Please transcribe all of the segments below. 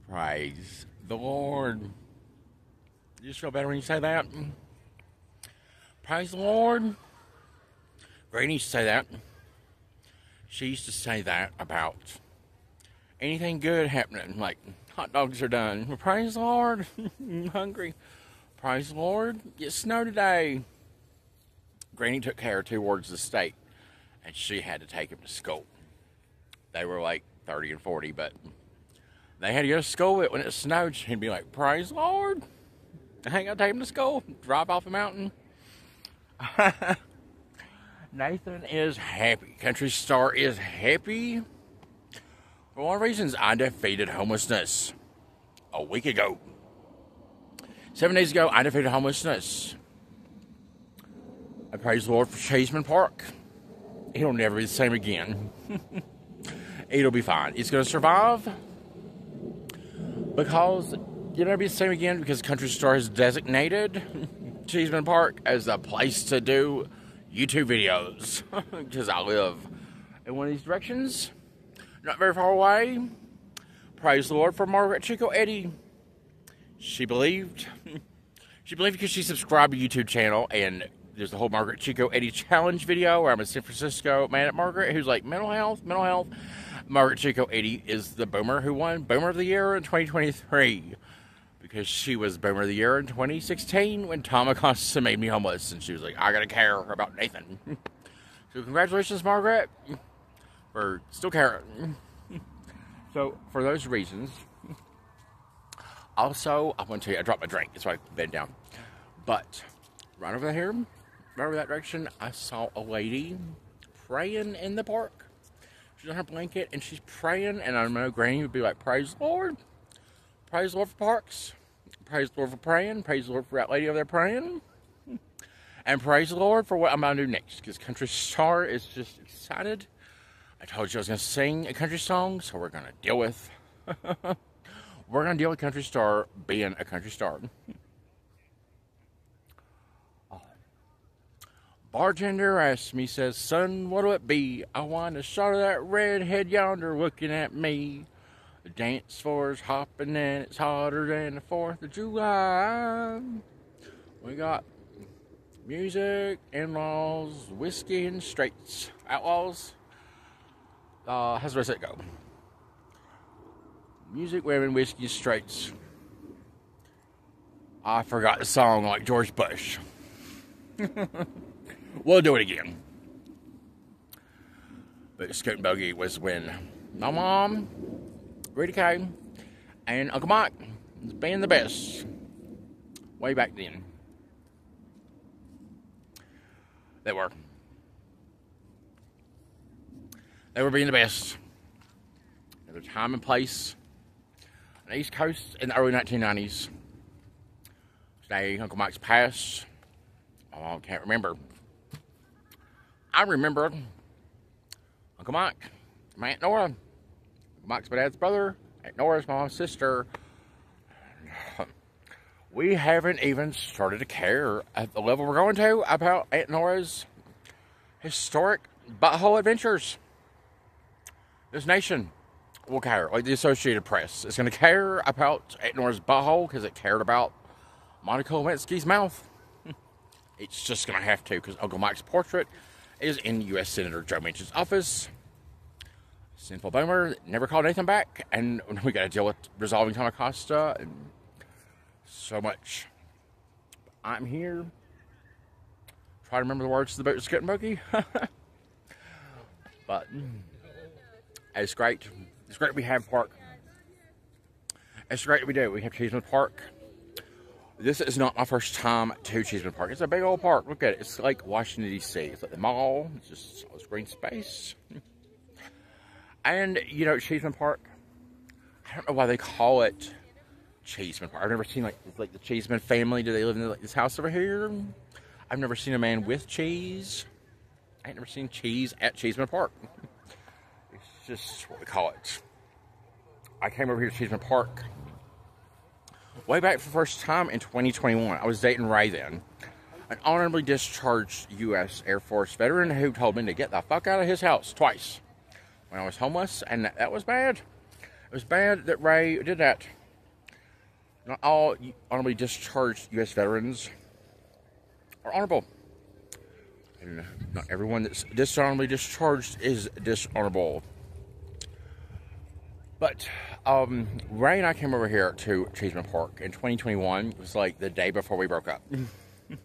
Praise the Lord. You just feel better when you say that? Praise the Lord. Granny used to say that. She used to say that about anything good happening, like hot dogs are done. Well, praise the Lord. I'm hungry. Praise the Lord. It snowed today. Granny took care of 2 wards of the state, and she had to take him to school. They were like 30 and 40, but they had to go to school. When it snowed, she'd be like, praise the Lord. I ain't gonna take him to school. Drop off a mountain. Nathan is happy. CTRYSTR is happy. For one of the reasons, I defeated homelessness a week ago. 7 days ago, I defeated homelessness. I praise the Lord for Cheeseman Park. It'll never be the same again. It'll be fine. It's going to survive because it'll never be the same again because CTRYSTR has designated Cheeseman Park as the place to do YouTube videos because I live in one of these directions, not very far away. Praise the Lord for Margaret Chico Eddie. She believed because she subscribed to a YouTube channel, and there's the whole Margaret Chico Eddie challenge video where I'm in San Francisco, mad at Margaret, who's like, mental health. Margaret Chico Eddie is the boomer who won Boomer of the Year in 2023 because she was Boomer of the Year in 2016 when Tom Acosta made me homeless, and she was like, I gotta care about Nathan. So congratulations, Margaret, for still caring. So for those reasons, also I want to tell you, I dropped my drink, that's why I bent down. But right over here, right over that direction, I saw a lady praying in the park. She's on her blanket and she's praying, and I know Granny would be like, praise the Lord. Praise the Lord for parks. Praise the Lord for praying. Praise the Lord for that lady over there praying. And praise the Lord for what I'm about to do next, because CTRYSTR is just excited. I told you I was going to sing a country song, so we're going to deal with CTRYSTR being a country star. Bartender asks me, says, son, what'll it be? I want a shot of that redhead yonder looking at me. The dance floor's hopping and it's hotter than the 4th of July. We got music, in-laws, whiskey and straights. Outlaws. How's the rest of it go? Music, women, whiskey, and straights. I forgot the song like George Bush. We'll do it again. But Scoot and Bogey was when my mom, Rita Kay, and Uncle Mike was being the best way back then. They were being the best. Their time and place on the East Coast in the early 1990s. Today, Uncle Mike's passed. My mom can't remember. I remember Uncle Mike, my Aunt Nora. Uncle Mike's my dad's brother. Aunt Nora's my mom's sister. We haven't even started to care at the level we're going to about Aunt Nora's historic butthole adventures. This nation will care. Like the Associated Press is going to care about Aunt Nora's butthole because it cared about Monica Lewinsky's mouth. It's just going to have to, because Uncle Mike's portrait is in U.S. Senator Joe Manchin's office. Sinful boomer, never called Nathan back, and we got to deal with resolving Tom Acosta and so much. I'm here. Try to remember the words to the boat Scoot and Bogey. But it's great. It's great we have park. It's great we do. We have Cheeseman Park. This is not my first time to Cheeseman Park. It's a big old park. Look at it. It's like Washington, D.C. It's like the mall. It's just all this green space. And, you know, Cheeseman Park, I don't know why they call it Cheeseman Park. I've never seen, like the Cheeseman family. Do they live in, like, this house over here? I've never seen a man with cheese. I ain't never seen cheese at Cheeseman Park. It's just what we call it. I came over here to Cheeseman Park way back for the first time in 2021. I was dating Ray then. An honorably discharged U.S. Air Force veteran who told me to get the fuck out of his house twice when I was homeless, and that was bad. It was bad that Ray did that. Not all honorably discharged U.S. veterans are honorable. And not everyone that's dishonorably discharged is dishonorable. But Ray and I came over here to Cheeseman Park in 2021. It was like the day before we broke up. It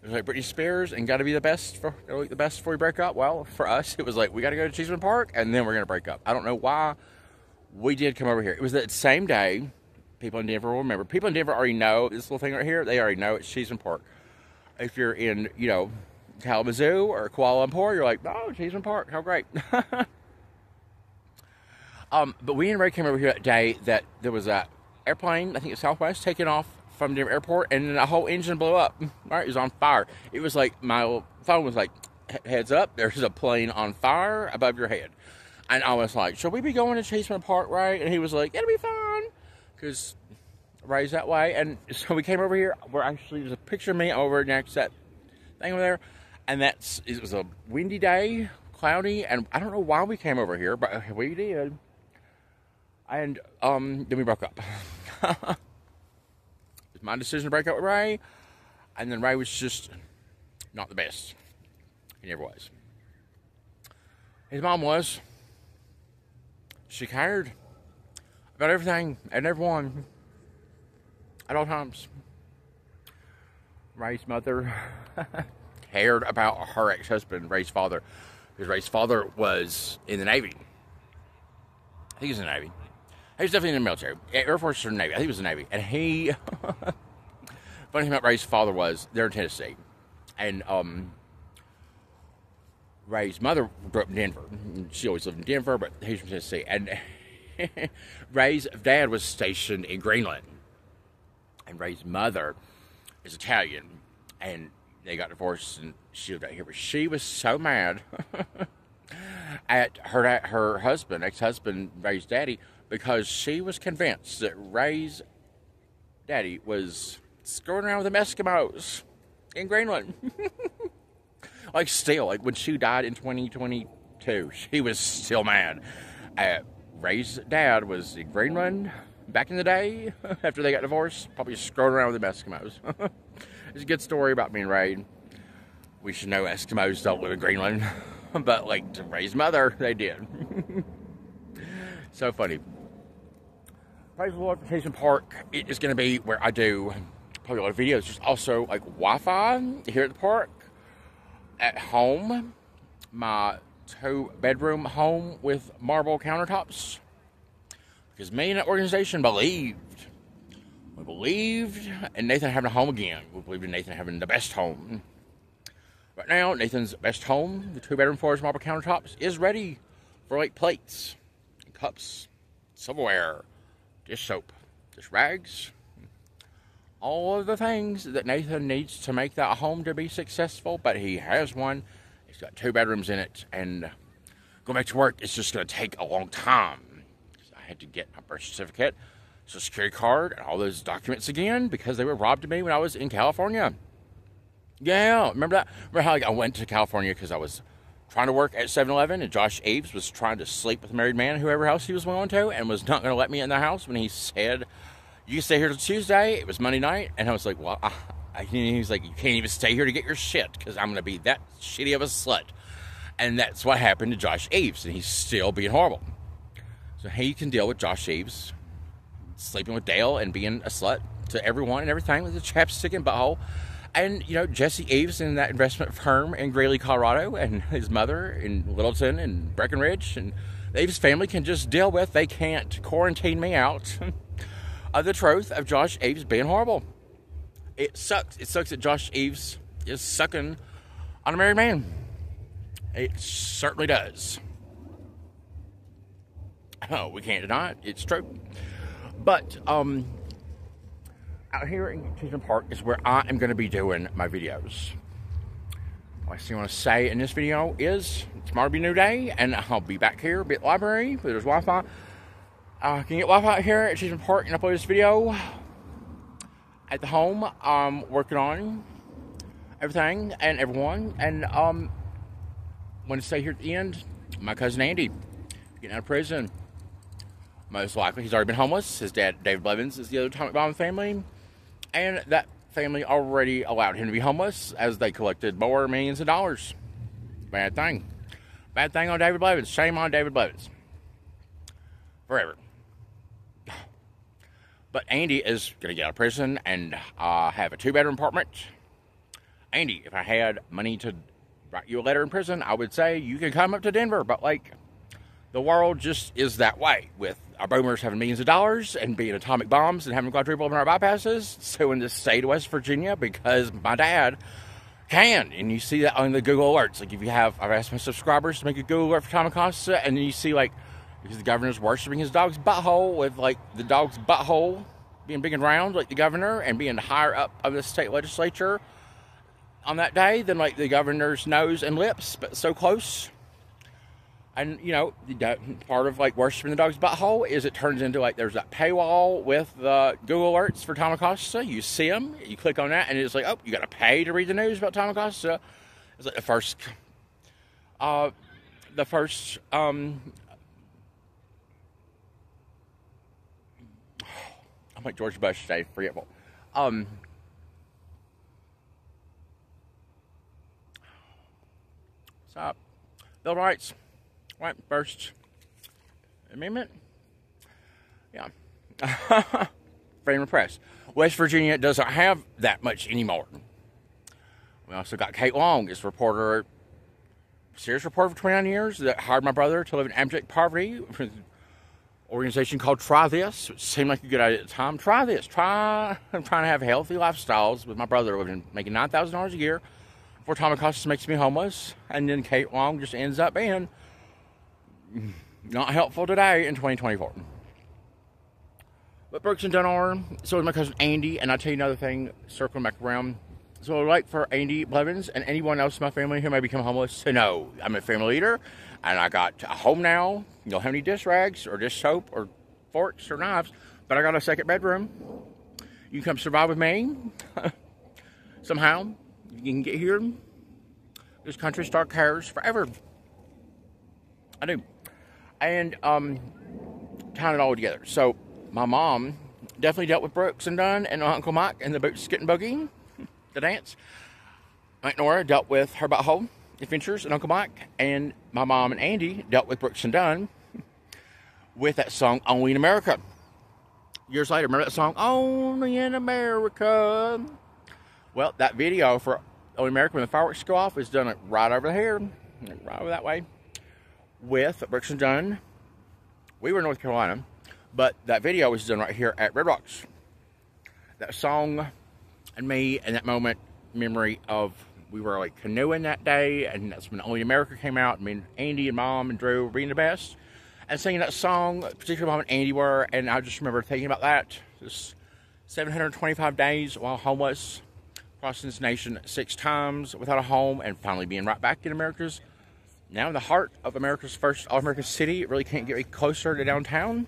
was like Britney Spears and got to be the best before we break up. Well, for us, it was like we got to go to Cheeseman Park and then we're going to break up. I don't know why we did come over here. It was the same day. People in Denver will remember. People in Denver already know this little thing right here. They already know it's Cheeseman Park. If you're in, Kalamazoo or Kuala Lumpur, you're like, oh, Cheeseman Park, how great. But we and Ray came over here that day that there was a airplane, I think it's Southwest, taking off from Denver Airport, and then the whole engine blew up. Right, it was on fire. It was like my phone was like, heads up, there's a plane on fire above your head. And I was like, should we be going to Cheeseman Park, Ray? And he was like, it'll be fine, because Ray's that way. And so we came over here. There's a picture of me over next to that thing over there. And it was a windy day, cloudy, and I don't know why we came over here, but we did. And then we broke up. It was my decision to break up with Ray, and then Ray was just not the best. He never was. His mom was. She cared about everything and everyone at all times. Ray's mother cared about her ex-husband, Ray's father, because Ray's father was in the Navy. I think he was in the Navy. He was definitely in the military. Air Force or Navy. I think he was in the Navy. And funny thing about Ray's father was, they're in Tennessee. And Ray's mother grew up in Denver. She always lived in Denver, but he's from Tennessee. And Ray's dad was stationed in Greenland. And Ray's mother is Italian. And they got divorced and she lived out here. But she was so mad at her husband, ex-husband, Ray's daddy, because she was convinced that Ray's daddy was screwing around with them Eskimos in Greenland. Like when she died in 2022, she was still mad. Ray's dad was in Greenland back in the day, after they got divorced, probably screwing around with them Eskimos. It's a good story about me and Ray. We should know Eskimos don't live in Greenland, but like to Ray's mother, they did. So funny. Praise the Lord for Cheeseman Park. It is going to be where I do probably a lot of videos. There's also like Wi-Fi here at the park. At home, my 2-bedroom home with marble countertops. Because me and that organization believed in Nathan having a home again. We believed in Nathan having the best home. Right now, Nathan's best home, the 2-bedroom floors, marble countertops, is ready for like plates, cups, silverware, dish soap, dish rags, all of the things that Nathan needs to make that home to be successful. But he has one. He's got 2 bedrooms in it, and going back to work, it's just going to take a long time. I had to get my birth certificate, Social Security card, and all those documents again because they were robbed of me when I was in California. Yeah, remember that? Remember how I went to California because I was trying to work at 7-Eleven, and Josh Eves was trying to sleep with a married man, whoever house he was going to, and was not going to let me in the house when he said, you can stay here till Tuesday. It was Monday night, and I was like, well, he was like, you can't even stay here to get your shit because I'm going to be that shitty of a slut. And that's what happened to Josh Eves, and he's still being horrible. So he can deal with Josh Eves sleeping with Dale and being a slut to everyone and everything with a chapstick and butthole. And, Jesse Eves in that investment firm in Greeley, Colorado, and his mother in Littleton and Breckenridge, and the Eves family can just deal with. They can't quarantine me out of the truth of Josh Eves being horrible. It sucks. It sucks that Josh Eves is sucking on a married man. It certainly does. Oh, we can't deny it. It's true. But, out here in Cheeseman Park is where I am going to be doing my videos. Last thing I want to say in this video is tomorrow will be a new day, and I'll be back here at the library where there's Wi-Fi. I can get Wi-Fi here at Cheeseman Park and upload this video. At the home, I'm working on everything and everyone, and want to stay here at the end. My cousin Andy, getting out of prison. Most likely, he's already been homeless. His dad, David Blevins, is the other atomic bomb family. And that family already allowed him to be homeless as they collected more millions of dollars. Bad thing. Bad thing on David Blevins. Shame on David Blevins. Forever. But Andy is going to get out of prison and have a 2-bedroom apartment. Andy, if I had money to write you a letter in prison, I would say you can come up to Denver. But, like, the world just is that way, with our boomers having millions of dollars and being atomic bombs and having quadruple in our bypasses. So in this state of West Virginia, because my dad can, and you see that on the Google alerts. Like, if you have, I've asked my subscribers to make a Google alert for Tom Acosta, and then you see, like, because the governor's worshiping his dog's butthole, with, like, the dog's butthole being big and round, like the governor, and being higher up of the state legislature on that day than, like, the governor's nose and lips, but so close. And, you know, part of, like, worshiping the dog's butthole is it turns into, like, there's that paywall with the Google alerts for Tom Acosta. You see them, you click on that, and it's like, oh, you got to pay to read the news about Tom Acosta. It's like I'm like George Bush today, forgetful. Stop. Bill of Rights. Right, First Amendment. Yeah. Freedom of press. West Virginia doesn't have that much anymore. We also got Kate Long, this reporter, serious reporter for 29 years that hired my brother to live in abject poverty. Organization called Try This, which seemed like a good idea at the time. Try this. I'm trying to have healthy lifestyles with my brother living, making $9,000 a year before Tom Acosta makes me homeless. And then Kate Long just ends up being not helpful today in 2024. But Brooks and Dunn, so is my cousin Andy. And I'll tell you another thing, circling back around. So I'd like for Andy Blevins and anyone else in my family who may become homeless to know I'm a family leader. And I got a home now. You don't have any dish rags or dish soap or forks or knives. But I got a second bedroom. You can come survive with me. Somehow. You can get here. This CTRYSTR cares forever. I do. And tying it all together. So my mom definitely dealt with Brooks and Dunn and Uncle Mike and the Boots Getting Boogie, the dance. Aunt Nora dealt with her butthole adventures and Uncle Mike, and my mom and Andy dealt with Brooks and Dunn with that song Only in America. Years later, remember that song Only in America? Well, that video for Only in America when the fireworks go off is done right over here, right over that way, with Brooks and Dunn. We were in North Carolina, but that video was done right here at Red Rocks. That song and me and that moment, memory of we were like canoeing that day, and that's when Only America came out. I mean, Andy and Mom and Drew were being the best and singing that song, particularly Mom and Andy were, and I just remember thinking about that. Just 725 days while homeless, crossing this nation 6 times without a home, and finally being right back in America's, now in the heart of America's first all-American city. It really can't get any closer to downtown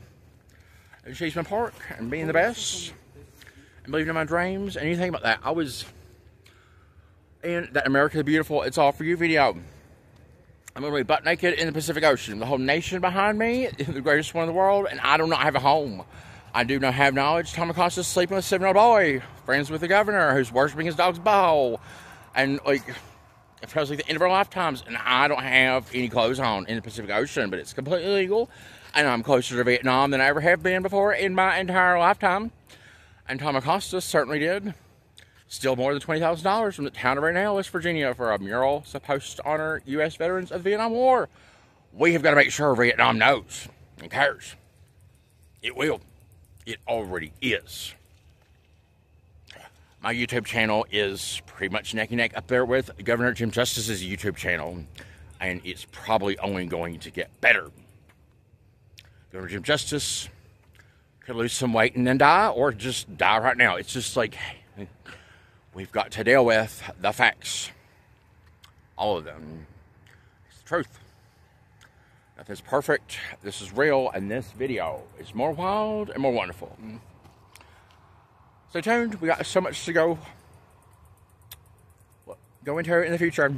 and Cheeseman Park, and being the best and believing in my dreams. And you think about that, I was in that America is Beautiful, It's All For You video. I'm going to be butt naked in the Pacific Ocean. The whole nation behind me, the greatest one in the world, and I do not have a home. I do not have knowledge. Tom Acosta is sleeping with a 7-year-old boy, friends with the governor who's worshiping his dog's butthole. And, like, it feels like the end of our lifetimes, and I don't have any clothes on in the Pacific Ocean, but it's completely legal. And I'm closer to Vietnam than I ever have been before in my entire lifetime. And Tom Acosta certainly did. Still more than $20,000 from the town of Raynell, West Virginia, for a mural supposed to honor U.S. veterans of the Vietnam War. We have got to make sure Vietnam knows and cares. It will. It already is. My YouTube channel is pretty much neck and neck up there with Governor Jim Justice's YouTube channel, and it's probably only going to get better. Governor Jim Justice could lose some weight and then die, or just die right now. It's just like, we've got to deal with the facts. All of them. It's the truth. Nothing's perfect. This is real, and this video is more wild and more wonderful. Stay tuned. We got so much to go into in the future.